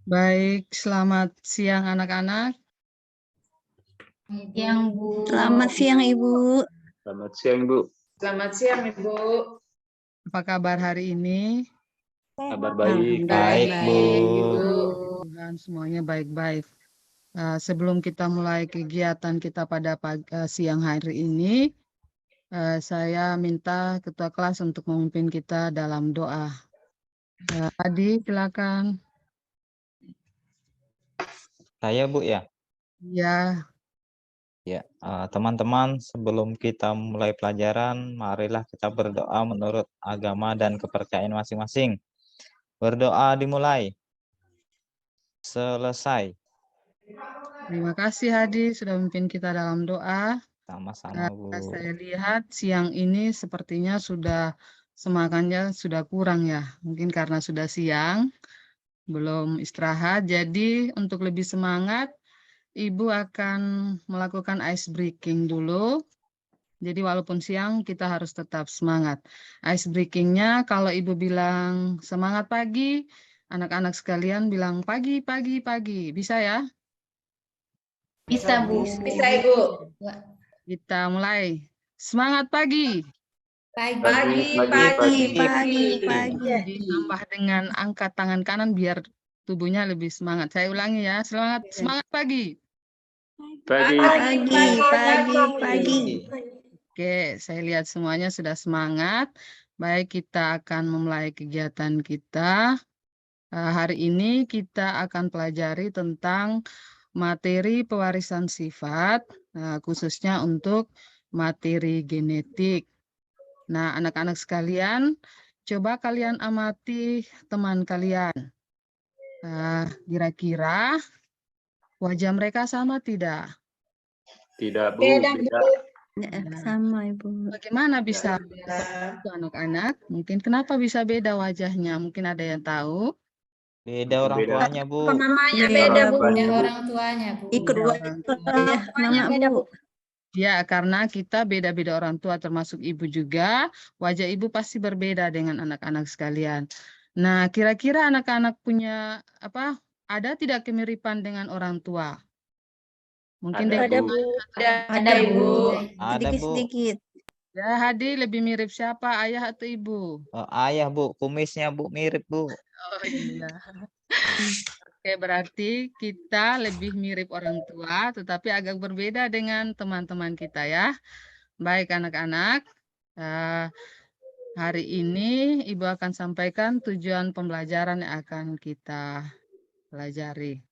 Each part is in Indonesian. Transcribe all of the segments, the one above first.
Baik, selamat siang anak-anak. Siang, Bu. Selamat siang, Ibu. Selamat siang, Bu. Selamat siang, Ibu. Apa kabar hari ini? Kabar baik. Baik, Bu. Tuhan semuanya baik-baik. Sebelum kita mulai kegiatan kita pada siang hari ini, saya minta ketua kelas untuk memimpin kita dalam doa. Adi, silakan. Saya, Bu, ya. Ya, Ya, teman-teman, sebelum kita mulai pelajaran, marilah kita berdoa menurut agama dan kepercayaan masing-masing. Berdoa dimulai. Selesai. terima kasih Hadi sudah memimpin kita dalam doa. Sama-sama, Bu. Saya lihat siang ini sepertinya sudah semangatnya sudah kurang ya. Mungkin karena sudah siang, belum istirahat. Jadi untuk lebih semangat, Ibu akan melakukan ice breaking dulu. Jadi walaupun siang kita harus tetap semangat. Ice breakingnya kalau Ibu bilang semangat pagi, anak-anak sekalian bilang pagi, pagi, pagi. Bisa ya? Bisa, Bu. Bisa, Ibu. Kita mulai. Semangat pagi. Pagi. Ditambah dengan angkat tangan kanan biar tubuhnya lebih semangat. Saya ulangi ya. Semangat pagi. Pagi. Oke, saya lihat semuanya sudah semangat. Baik, kita akan memulai kegiatan kita. Hari ini kita akan pelajari tentang materi pewarisan sifat, khususnya untuk materi genetik. Nah, anak-anak sekalian, coba kalian amati teman kalian. Kira-kira wajah mereka sama tidak? Tidak, Bu. Beda, Beda. Sama, Ibu. Bagaimana bisa seperti itu anak-anak? Mungkin kenapa bisa beda wajahnya? Mungkin ada yang tahu? Beda orang Beda. tuanya, Bu. Namanya Beda, beda, Bu. Bu. Beda orang tuanya, Bu. Ikut Orang tua. nama, Bu. Ya, karena kita beda-beda orang tua termasuk ibu juga, wajah ibu pasti berbeda dengan anak-anak sekalian. Nah, kira-kira anak-anak punya apa? Ada tidak kemiripan dengan orang tua? Mungkin Ada, Bu. Ada, Bu. Ada, Bu. Sedikit-sedikit. Ya, Hadi lebih mirip siapa, ayah atau ibu? Ayah, Bu. Kumisnya, Bu. Mirip, Bu. Oh iya. Oke, berarti kita lebih mirip orang tua, tetapi agak berbeda dengan teman-teman kita ya. Baik anak-anak, hari ini Ibu akan sampaikan tujuan pembelajaran yang akan kita pelajari.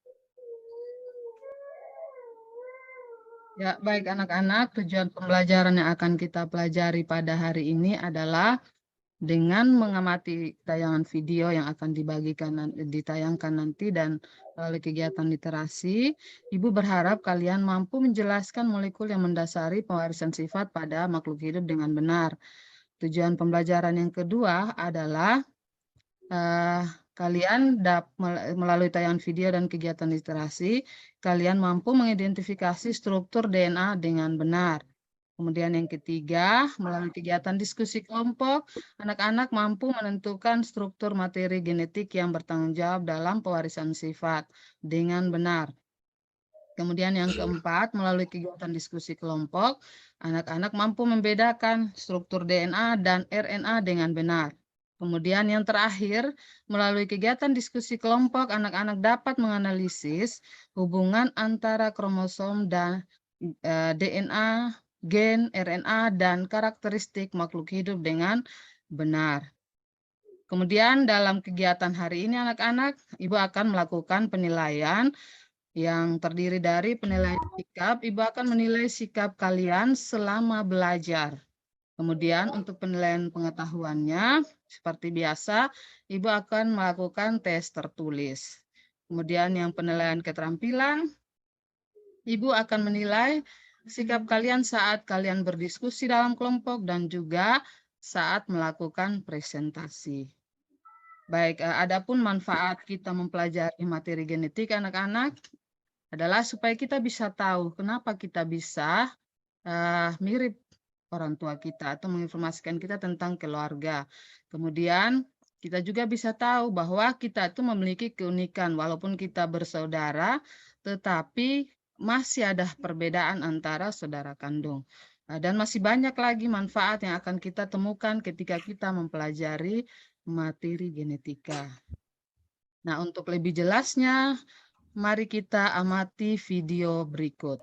Ya, baik anak-anak, tujuan pembelajaran yang akan kita pelajari pada hari ini adalah dengan mengamati tayangan video yang akan ditayangkan nanti dan melalui kegiatan literasi, Ibu berharap kalian mampu menjelaskan molekul yang mendasari pewarisan sifat pada makhluk hidup dengan benar. Tujuan pembelajaran yang kedua adalah kalian melalui tayangan video dan kegiatan literasi, kalian mampu mengidentifikasi struktur DNA dengan benar. Kemudian yang ketiga, melalui kegiatan diskusi kelompok, anak-anak mampu menentukan struktur materi genetik yang bertanggung jawab dalam pewarisan sifat dengan benar. Kemudian yang keempat, melalui kegiatan diskusi kelompok, anak-anak mampu membedakan struktur DNA dan RNA dengan benar. Kemudian yang terakhir, melalui kegiatan diskusi kelompok, anak-anak dapat menganalisis hubungan antara kromosom dan DNA, gen, RNA, dan karakteristik makhluk hidup dengan benar. Kemudian dalam kegiatan hari ini anak-anak, Ibu akan melakukan penilaian yang terdiri dari penilaian sikap. Ibu akan menilai sikap kalian selama belajar. Kemudian untuk penilaian pengetahuannya, seperti biasa, Ibu akan melakukan tes tertulis. Kemudian yang penilaian keterampilan, Ibu akan menilai sikap kalian saat kalian berdiskusi dalam kelompok dan juga saat melakukan presentasi. Baik, adapun manfaat kita mempelajari materi genetik anak-anak adalah supaya kita bisa tahu kenapa kita bisa mirip orang tua kita atau menginformasikan kita tentang keluarga. Kemudian kita juga bisa tahu bahwa kita itu memiliki keunikan walaupun kita bersaudara, tetapi masih ada perbedaan antara saudara kandung. Dan masih banyak lagi manfaat yang akan kita temukan ketika kita mempelajari materi genetika. Nah, untuk lebih jelasnya, mari kita amati video berikut.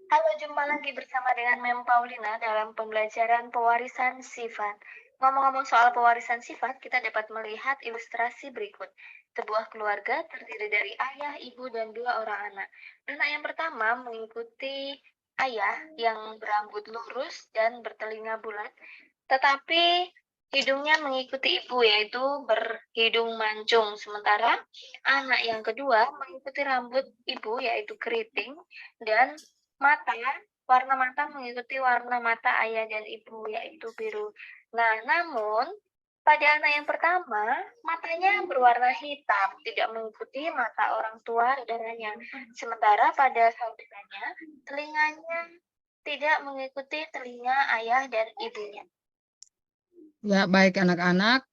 Halo, jumpa lagi bersama dengan Mem Paulina dalam pembelajaran pewarisan sifat. Ngomong-ngomong soal pewarisan sifat, kita dapat melihat ilustrasi berikut. Sebuah keluarga terdiri dari ayah, ibu, dan 2 orang anak. Anak yang pertama mengikuti ayah yang berambut lurus dan bertelinga bulat, tetapi hidungnya mengikuti ibu, yaitu berhidung mancung. Sementara anak yang kedua mengikuti rambut ibu, yaitu keriting, dan warna mata mengikuti warna mata ayah dan ibu, yaitu biru. Nah, namun pada anak yang pertama, matanya berwarna hitam, tidak mengikuti mata orang tua saudaranya. Sementara pada saudaranya, telinganya tidak mengikuti telinga ayah dan ibunya. Ya, baik anak-anak,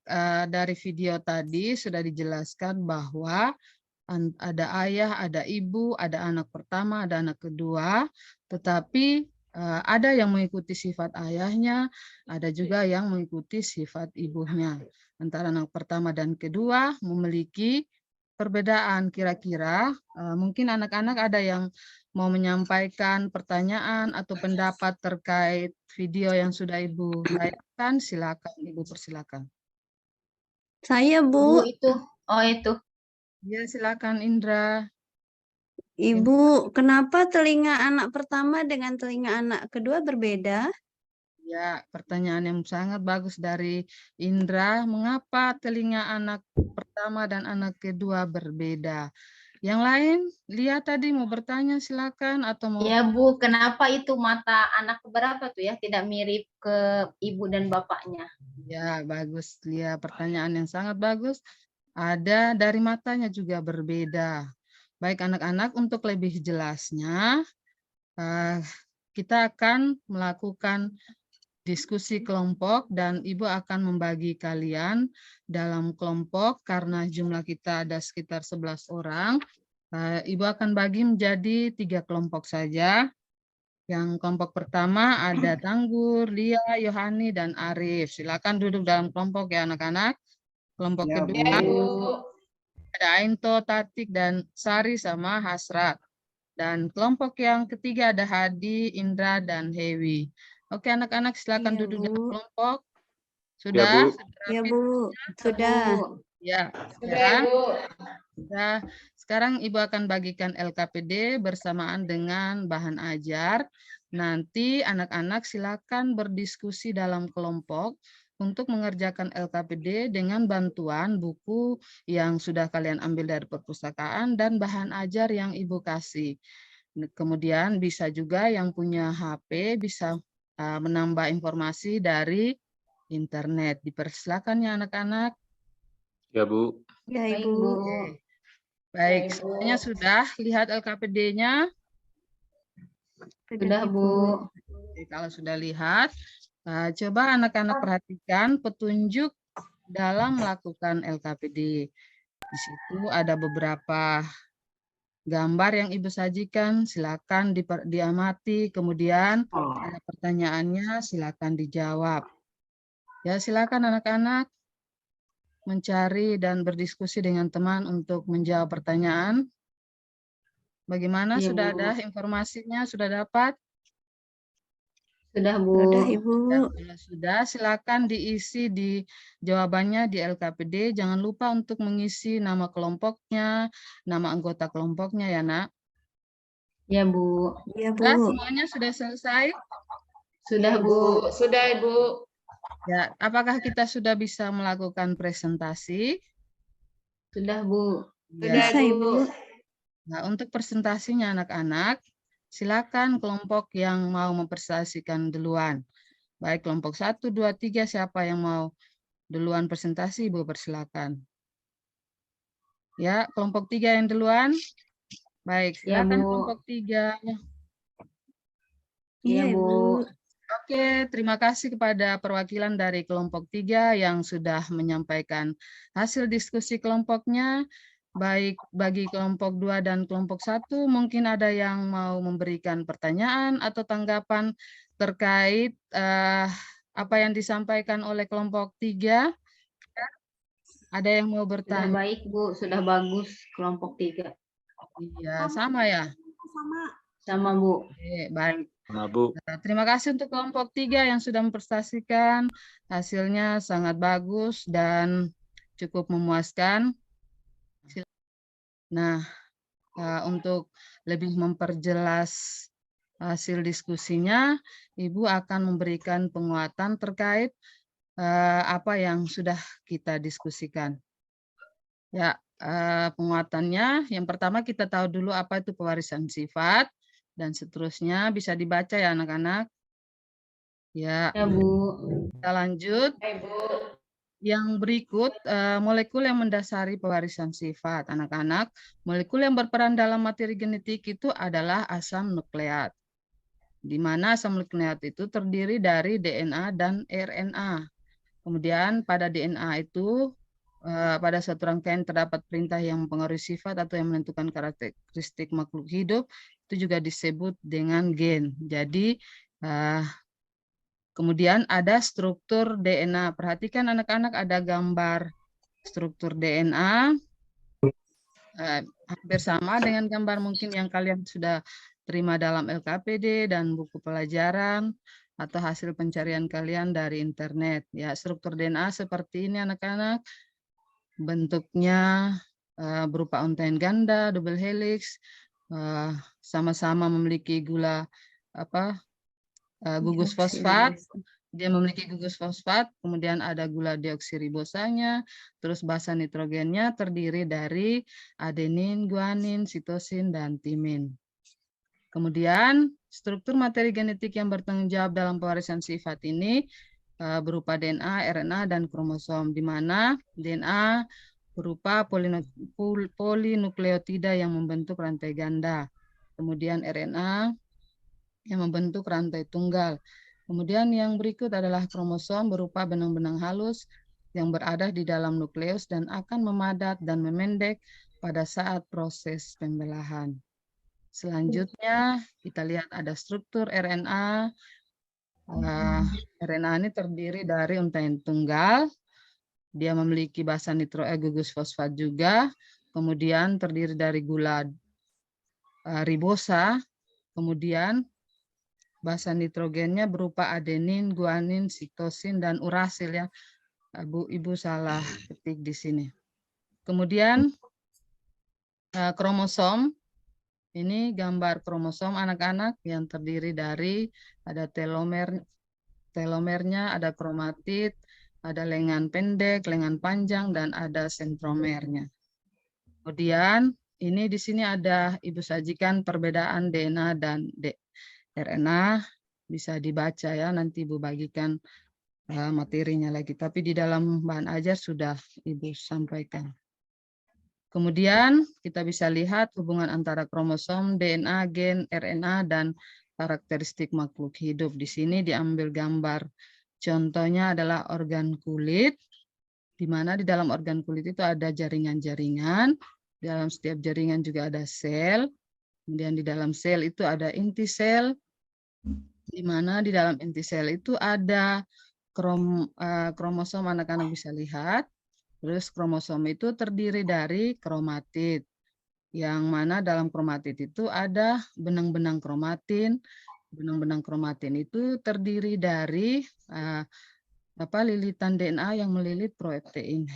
dari video tadi sudah dijelaskan bahwa ada ayah, ada ibu, ada anak pertama, ada anak kedua, tetapi ada yang mengikuti sifat ayahnya, ada juga yang mengikuti sifat ibunya. Antara anak pertama dan kedua memiliki perbedaan. Kira-kira mungkin anak-anak ada yang mau menyampaikan pertanyaan atau pendapat terkait video yang sudah Ibu tayangkan, silakan Ibu persilakan. Saya, Bu Bu. itu. Oh itu. Ya, silakan Indra. Ibu, kenapa telinga anak pertama dengan telinga anak kedua berbeda? Ya, pertanyaan yang sangat bagus dari Indra. Mengapa telinga anak pertama dan anak kedua berbeda? Yang lain, lihat tadi mau bertanya silakan atau mau. Ya Bu, kenapa itu mata anak berapa tuh ya tidak mirip ke ibu dan bapaknya? Ya, bagus. Lia, pertanyaan yang sangat bagus. Ada dari matanya juga berbeda. Baik anak-anak, untuk lebih jelasnya, kita akan melakukan diskusi kelompok dan Ibu akan membagi kalian dalam kelompok karena jumlah kita ada sekitar 11 orang. Ibu akan bagi menjadi 3 kelompok saja. Yang kelompok pertama ada Tanggur, Lia, Yohani, dan Arif. Silakan duduk dalam kelompok ya anak-anak. Kelompok kedua ada Ainto, Tatik, dan Sari sama Hasrat. Dan kelompok yang ketiga ada Hadi, Indra, dan Hewi. Oke anak-anak silakan Iya, duduk Bu. dalam kelompok. Ya, Sudah? Bu. Ya, Bu. Sudah. Ya. Sudah Bu. Nah, sekarang Ibu akan bagikan LKPD bersamaan dengan bahan ajar. Nanti anak-anak silakan berdiskusi dalam kelompok untuk mengerjakan LKPD dengan bantuan buku yang sudah kalian ambil dari perpustakaan dan bahan ajar yang Ibu kasih. Kemudian bisa juga yang punya HP bisa menambah informasi dari internet. Dipersilakan ya anak-anak. Ya, Bu. Ya, Baik Ibu. Bu. Baik, Baik, Bu. semuanya sudah lihat LKPD-nya? Sudah Bu. Oke, kalau sudah lihat, coba anak-anak perhatikan petunjuk dalam melakukan LKPD. Di situ ada beberapa gambar yang Ibu sajikan, silakan diamati, kemudian ada pertanyaannya, silakan dijawab. Ya, silakan anak-anak mencari dan berdiskusi dengan teman untuk menjawab pertanyaan. Bagaimana? Iya, Sudah Bu. ada informasinya? Sudah dapat? Sudah Bu. Sudah, Ibu. Ya, kalau sudah, silakan diisi di jawabannya di LKPD. Jangan lupa untuk mengisi nama kelompoknya, nama anggota kelompoknya ya, Nak. Ya Bu. Ya, Sudah, Bu. semuanya sudah selesai? Sudah Bu. Sudah Ibu. Ya, apakah kita sudah bisa melakukan presentasi? Sudah Bu. Ya. Bisa, Ibu. Nah, untuk presentasinya anak-anak, silakan kelompok yang mau mempresentasikan duluan. Baik kelompok 1, 2, 3, siapa yang mau duluan presentasi, Ibu persilakan. Ya, kelompok 3 yang duluan. Baik, Ya, silakan Bu. kelompok 3. Iya, Iya, Bu. Ibu. Oke, terima kasih kepada perwakilan dari kelompok 3 yang sudah menyampaikan hasil diskusi kelompoknya. Baik bagi kelompok 2 dan kelompok 1, mungkin ada yang mau memberikan pertanyaan atau tanggapan terkait apa yang disampaikan oleh kelompok 3. Ada yang mau Sudah bertanya? baik, Bu. Sudah bagus kelompok 3. Iya, sama ya. Sama, Bu. Oke, baik. Nah, Bu. Nah, terima kasih untuk kelompok 3 yang sudah memprestasikan. Hasilnya sangat bagus dan cukup memuaskan. Nah, untuk lebih memperjelas hasil diskusinya, Ibu akan memberikan penguatan terkait apa yang sudah kita diskusikan. Ya, penguatannya yang pertama kita tahu dulu apa itu pewarisan sifat dan seterusnya bisa dibaca ya anak-anak. Ya, Ya, Bu. kita lanjut. Yang berikut molekul yang mendasari pewarisan sifat anak-anak. Molekul yang berperan dalam materi genetik itu adalah asam nukleat. Di mana asam nukleat itu terdiri dari DNA dan RNA. Kemudian pada DNA itu pada suatu rangkaian terdapat perintah yang mempengaruhi sifat atau yang menentukan karakteristik makhluk hidup, itu juga disebut dengan gen. Jadi kemudian ada struktur DNA. Perhatikan anak-anak, ada gambar struktur DNA. Hampir sama dengan gambar mungkin yang kalian sudah terima dalam LKPD dan buku pelajaran atau hasil pencarian kalian dari internet. Ya, struktur DNA seperti ini anak-anak. Bentuknya berupa untaian ganda, double helix, sama-sama memiliki gula gugus fosfat. Dia memiliki gugus fosfat, kemudian ada gula deoksiribosanya, terus basa nitrogennya terdiri dari adenin, guanin, sitosin, dan timin. Kemudian struktur materi genetik yang bertanggung jawab dalam pewarisan sifat ini berupa DNA, RNA, dan kromosom, di mana DNA berupa polinukleotida yang membentuk rantai ganda. Kemudian RNA yang membentuk rantai tunggal. Kemudian yang berikut adalah kromosom berupa benang-benang halus yang berada di dalam nukleus dan akan memadat dan memendek pada saat proses pembelahan. Selanjutnya kita lihat ada struktur RNA. RNA ini terdiri dari untaian tunggal. Dia memiliki basa gugus fosfat juga. Kemudian terdiri dari gula ribosa. Kemudian basa nitrogennya berupa adenin, guanin, sitosin, dan urasil ya. Ibu salah ketik di sini. Kemudian kromosom. Ini gambar kromosom anak-anak yang terdiri dari ada telomernya, ada kromatid, ada lengan pendek, lengan panjang, dan ada sentromernya. Kemudian ini di sini ada Ibu sajikan perbedaan DNA dan RNA, bisa dibaca ya, nanti Ibu bagikan materinya lagi. Tapi di dalam bahan ajar sudah Ibu sampaikan. Kemudian kita bisa lihat hubungan antara kromosom, DNA, gen, RNA, dan karakteristik makhluk hidup. Di sini diambil gambar. Contohnya adalah organ kulit, di mana di dalam organ kulit itu ada jaringan-jaringan. Di dalam setiap jaringan juga ada sel. Kemudian di dalam sel itu ada inti sel, di mana di dalam inti sel itu ada kromosom, anak-anak bisa lihat. Terus kromosom itu terdiri dari kromatid, yang mana dalam kromatid itu ada benang-benang kromatin. Benang-benang kromatin itu terdiri dari lilitan DNA yang melilit protein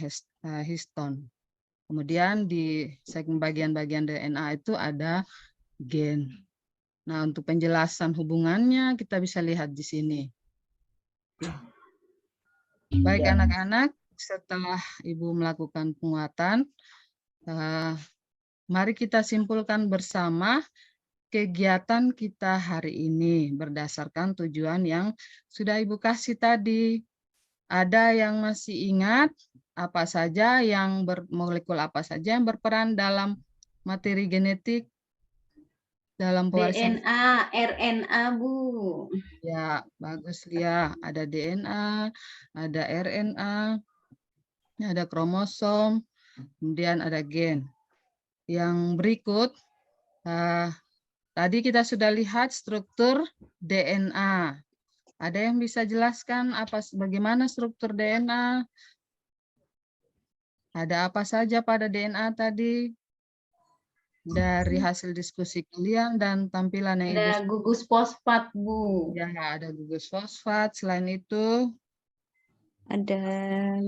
histon. Kemudian di segmen bagian-bagian DNA itu ada gen. Nah, untuk penjelasan hubungannya kita bisa lihat di sini. Baik anak-anak, setelah Ibu melakukan penguatan, mari kita simpulkan bersama kegiatan kita hari ini berdasarkan tujuan yang sudah Ibu kasih tadi. Ada yang masih ingat apa saja molekul apa saja yang berperan dalam materi genetik? dalam pewarisan. DNA, RNA, Bu. Ya, bagus Lia. Ada DNA, ada RNA, ada kromosom, kemudian ada gen. Yang berikut, tadi kita sudah lihat struktur DNA. Ada yang bisa jelaskan bagaimana struktur DNA? Ada apa saja pada DNA tadi? Dari hasil diskusi kalian dan tampilan yang Ada gugus fosfat, Bu. ya, ada gugus fosfat. Selain itu, Ada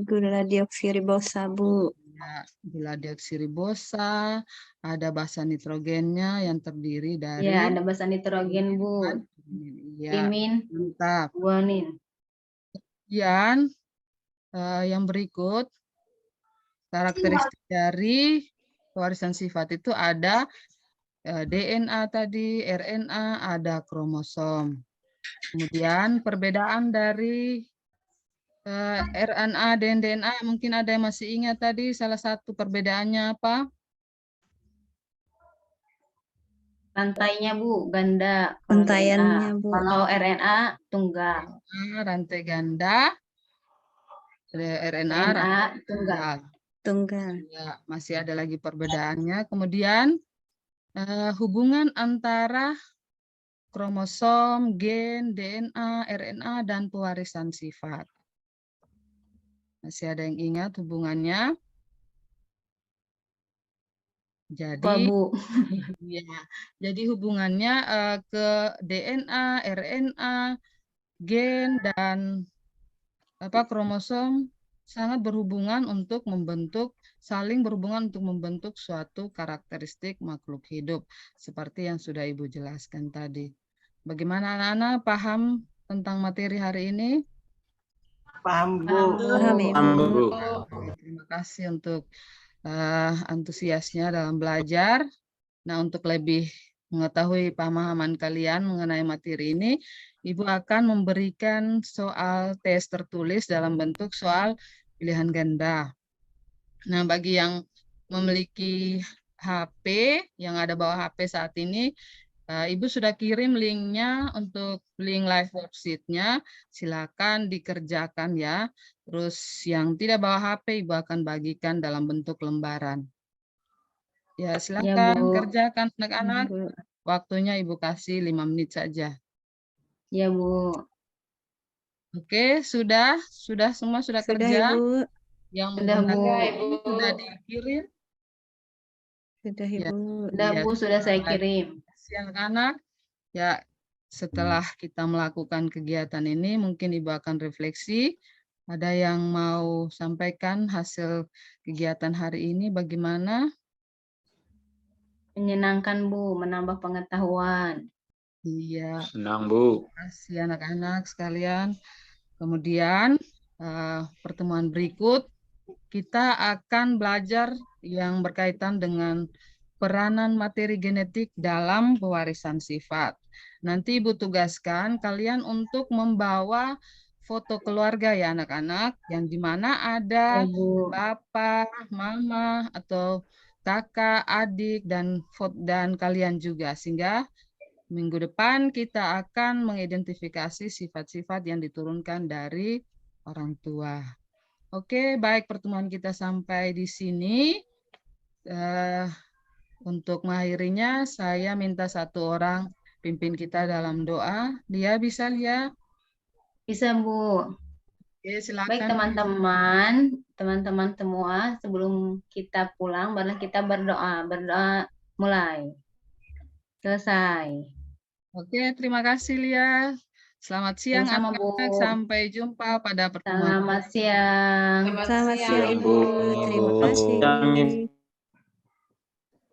gula deoksiribosa, Bu. ya, gula deoksiribosa, ada basa nitrogennya yang terdiri dari Ya, ada basa nitrogen, Bu. ya, Timin, mantap. guanin. Kemudian yang berikut karakteristik dari pewarisan sifat itu ada DNA tadi, RNA, ada kromosom. Kemudian perbedaan dari RNA dan DNA, mungkin ada yang masih ingat tadi salah satu perbedaannya apa? Rantainya, Bu, ganda. Rantaiannya, Bu. Kalau RNA, tunggal. Rantai ganda, RNA rantai tunggal. Tunggal. Ya, masih ada lagi perbedaannya. Kemudian hubungan antara kromosom, gen, DNA, RNA, dan pewarisan sifat. Masih ada yang ingat hubungannya? Jadi, Bu. ya, jadi hubungannya ke DNA, RNA, gen, dan kromosom sangat berhubungan untuk saling berhubungan untuk membentuk suatu karakteristik makhluk hidup, seperti yang sudah Ibu jelaskan tadi. Bagaimana anak-anak paham tentang materi hari ini? Paham, Bu. Paham, Ibu. Paham, Bu. Terima kasih untuk antusiasnya dalam belajar. Nah, untuk lebih mengetahui pemahaman kalian mengenai materi ini, Ibu akan memberikan soal tes tertulis dalam bentuk soal pilihan ganda. Nah, bagi yang memiliki HP, yang ada bawah HP saat ini, Ibu sudah kirim linknya untuk link live worksheet-nya. Silakan dikerjakan ya. Terus yang tidak bawa HP, Ibu akan bagikan dalam bentuk lembaran. Ya, silakan Bu. kerjakan anak-anak. Waktunya Ibu kasih 5 menit saja. Ya, Bu. Oke, sudah semua sudah Sudah, kerja. Ibu. Yang Sudah, Bu. menggunakan sudah dikirim. Sudah, Ya. Ibu. Sudah, Ya, Bu, sudah saya kirim. anak-anak. Ya, setelah kita melakukan kegiatan ini, mungkin Ibu akan refleksi. Ada yang mau sampaikan hasil kegiatan hari ini bagaimana? Menyenangkan, Bu, menambah pengetahuan. Iya. Senang, Bu. Terima kasih anak-anak sekalian. Kemudian pertemuan berikut kita akan belajar yang berkaitan dengan peranan materi genetik dalam pewarisan sifat. Nanti Ibu tugaskan kalian untuk membawa foto keluarga ya anak-anak, yang dimana ada Ya, Bu. bapak, mama, atau kakak, adik, dan kalian juga. Sehingga minggu depan kita akan mengidentifikasi sifat-sifat yang diturunkan dari orang tua. Oke, baik, pertemuan kita sampai di sini. Untuk mengakhirinya, saya minta satu orang pimpin kita dalam doa. Lia, bisa Lia? Bisa, Bu. Oke, silakan. Baik, teman-teman semua, sebelum kita pulang, baru kita berdoa. Berdoa mulai. Selesai. Oke, terima kasih Lia. Selamat siang Sama-sama, Bu. anak-anak. Sampai jumpa pada pertemuan. Selamat siang. Selamat siang, siang, Ibu. Bu. Terima Selamat kasih. siang, Ibu.